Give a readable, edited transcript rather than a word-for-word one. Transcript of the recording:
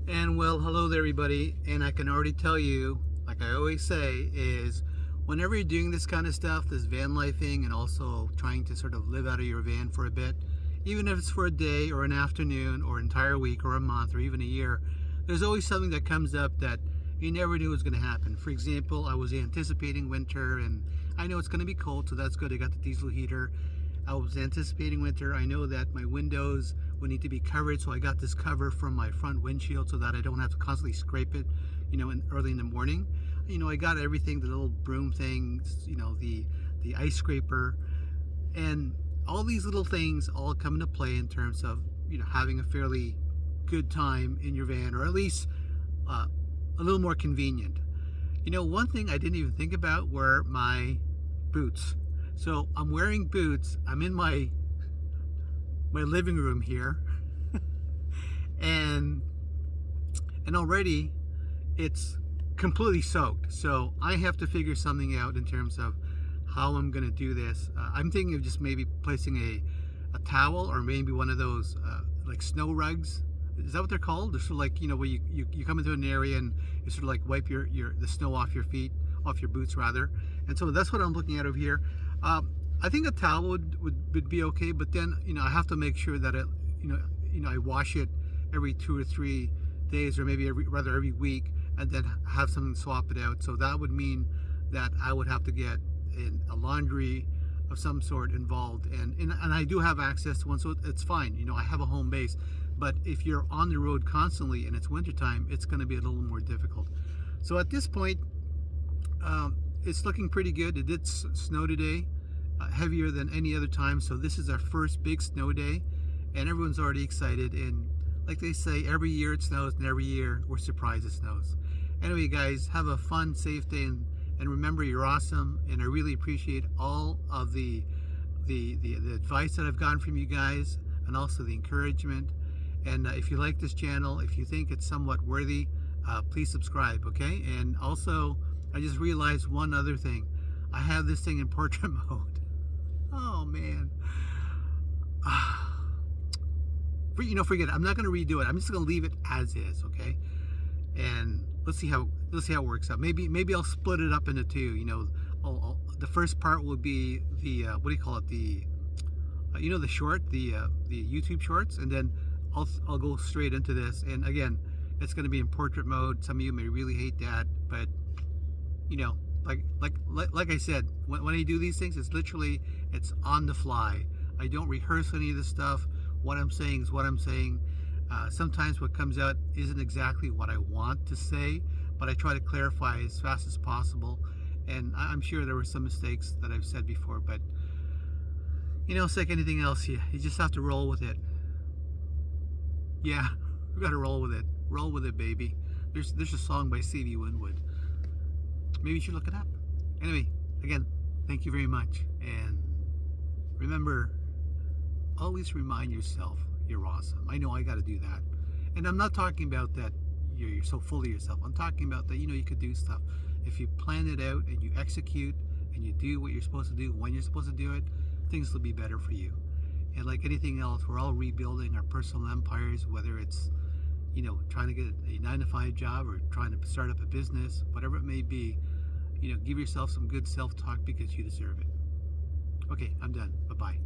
And well, hello there, everybody. And I can already tell you, like I always say, is whenever you're doing this kind of stuff, this van lifing, and also trying to sort of live out of your van for a bit, even if it's for a day or an afternoon or an entire week or a month or even a year, there's always something that comes up that you never knew was going to happen. For example, I was anticipating winter, and I know it's going to be cold, so that's good. I got the diesel heater. I was anticipating winter. I know that my windows would need to be covered, so I got this cover from my front windshield so that I don't have to constantly scrape it, early in the morning. I got everything, the little broom things, the ice scraper, and all these little things all come into play in terms of having a fairly good time in your van, or at least a little more convenient. One thing I didn't even think about were my boots. So I'm wearing boots. I'm in my living room here, and already it's completely soaked. So I have to figure something out in terms of how I'm gonna do this. I'm thinking of just maybe placing a towel, or maybe one of those like snow rugs. Is that what they're called? They're sort of like, where you come into an area and you sort of like wipe the snow off your feet, off your boots rather. And so that's what I'm looking at over here. I think a towel would be okay, but then I have to make sure that I wash it every 2 or 3 days, or maybe every week, and then have something to swap it out. So that would mean that I would have to get a laundry of some sort involved, and I do have access to one, so it's fine. I have a home base. But if you're on the road constantly and it's wintertime, it's going to be a little more difficult. So at this point, it's looking pretty good. It did snow today, heavier than any other time. So this is our first big snow day, and everyone's already excited. And like they say, every year it snows, and every year we're surprised it snows. Anyway, guys, have a fun, safe day, and remember, you're awesome. And I really appreciate all of the advice that I've gotten from you guys, and also the encouragement. And if you like this channel, if you think it's somewhat worthy, please subscribe, okay? And also, I just realized one other thing. I have this thing in portrait mode. Oh man. Forget it. I'm not going to redo it. I'm just going to leave it as is, okay? And let's see how it works out. Maybe I'll split it up into two. The first part will be the what do you call it? The the short, the YouTube shorts, and then I'll go straight into this. And again, it's going to be in portrait mode. Some of you may really hate that, but like I said, when I do these things, it's on the fly. I don't rehearse any of this stuff. What I'm saying is what I'm saying. Sometimes what comes out isn't exactly what I want to say, but I try to clarify as fast as possible. And I'm sure there were some mistakes that I've said before, but it's like anything else. You just have to roll with it. Yeah, we gotta roll with it. Roll with it, baby. There's a song by C.V. Winwood. Maybe you should look it up. Anyway, again, thank you very much. And remember, always remind yourself you're awesome. I know I gotta do that. And I'm not talking about that you're so full of yourself. I'm talking about that you could do stuff. If you plan it out and you execute and you do what you're supposed to do when you're supposed to do it, things will be better for you. And like anything else, we're all rebuilding our personal empires, whether it's, trying to get a 9-to-5 job or trying to start up a business, whatever it may be. Give yourself some good self-talk because you deserve it. Okay, I'm done. Bye-bye.